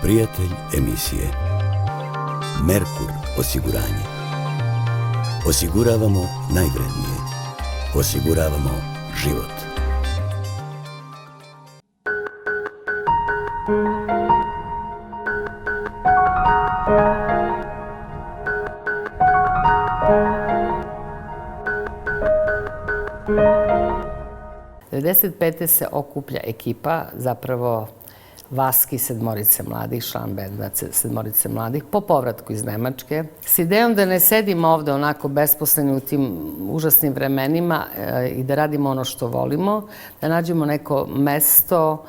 Prijatelj emisije Merkur osiguranje. Osiguravamo najvrednije. Osiguravamo život. '95. se okuplja ekipa, zapravo Vaski, sedmorice mladih, član benda sedmorice mladih, po povratku iz Nemačke, s idejom da ne sedimo ovde onako besposleni u tim užasnim vremenima i da radimo ono što volimo, da nađemo neko mesto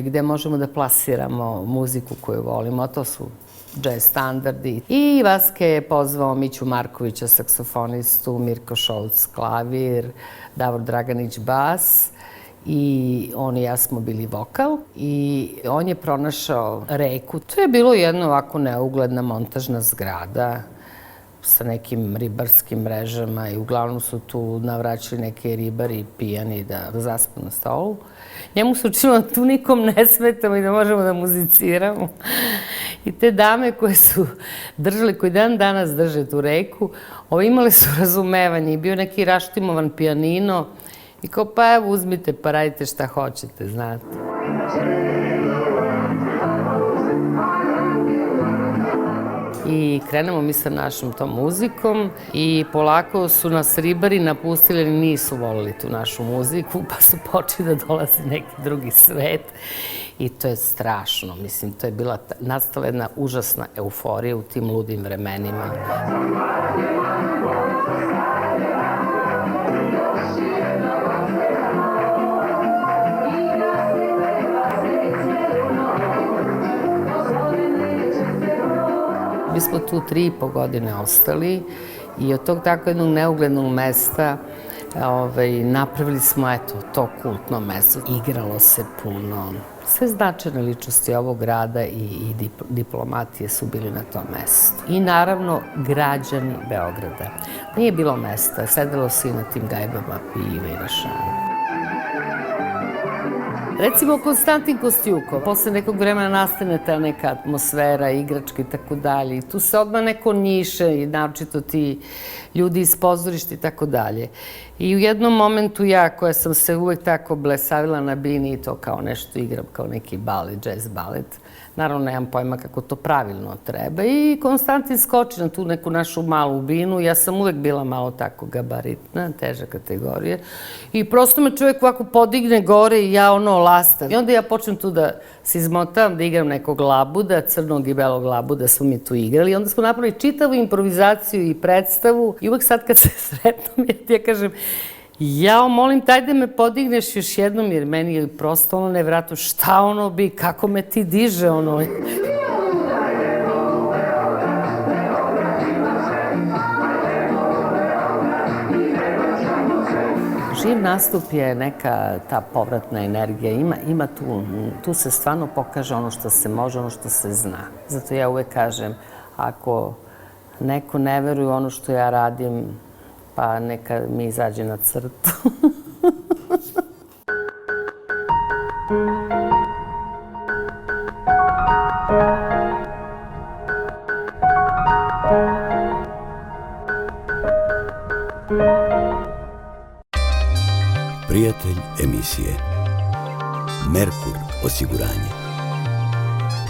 gde možemo da plasiramo muziku koju volimo, a to su jazz standardi. I Vaske je pozvao Miću Markovića, saksofonistu, Mirko Šolc, klavir, Davor Draganić, bas, i on i ja smo bili vokal i on je pronašao reku. To je bilo jedna ovako neugledna montažna zgrada sa nekim ribarskim mrežama i uglavnom su tu navraćali neke ribari pijani da zaspu na stolu. Njemu se učinilo da tu nikom ne smetamo i da možemo da muziciramo. I te dame koje su držali, koji dan danas drže tu reku, imale su razumevanje i bio neki raštimovan pijanino i kao pa evo uzmite pa radite šta hoćete, znate. I krenemo mi sa našom tom muzikom i polako su nas ribari napustili, ali nisu volili tu našu muziku, pa su počeli da dolazi neki drugi svet. I to je strašno, mislim, to je bila nastala jedna užasna euforija u tim ludim vremenima. Mi smo tu 3,5 godine ostali i od tog tako jednog neuglednog mesta napravili smo, eto, to kultno mesto. Igralo se puno. Sve značajne ličnosti ovog grada i diplomatije su bili na tom mestu. I naravno, građani Beograda. Nije bilo mesta, sedelo se i na tim gajbama piva i na šanu. Recimo, Konstantin Kostjukov. Posle nekog vremena nastane ta neka atmosfera, igračka i tako dalje. I tu se odmah neko njiše, i naročito ti ljudi iz pozorišta i tako dalje. I u jednom momentu ja, koja sam se uvek tako blesavila na bini i to kao nešto igram, kao neki balet, jazz balet, naravno nemam pojma kako to pravilno treba. I Konstantin skoči na tu neku našu malu binu. Ja sam uvek bila malo tako gabaritna, teža kategorija. I prosto me čovjek ovako podigne gore i ja lastam. I onda ja počnem tu da se izmotavam, da igram nekog labuda, crnog i belog labuda smo mi tu igrali. I onda smo napravili čitavu improvizaciju i predstavu. I uvek sad kad se sretnom, ja kažem, jao, molim, taj da me podigneš još jednom, jer meni je prosto nevjerojatno šta bi, kako me ti diže Živ nastup je neka ta povratna energija, ima tu se stvarno pokaže ono što se može, ono što se zna. Zato ja uvek kažem, ako neko ne veruje u ono što ja radim, pa neka mi izađe na crtu. Prijatelj emisije Merkur osiguranje.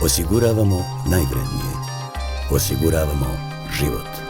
Osiguravamo najvrednije. Osiguravamo život.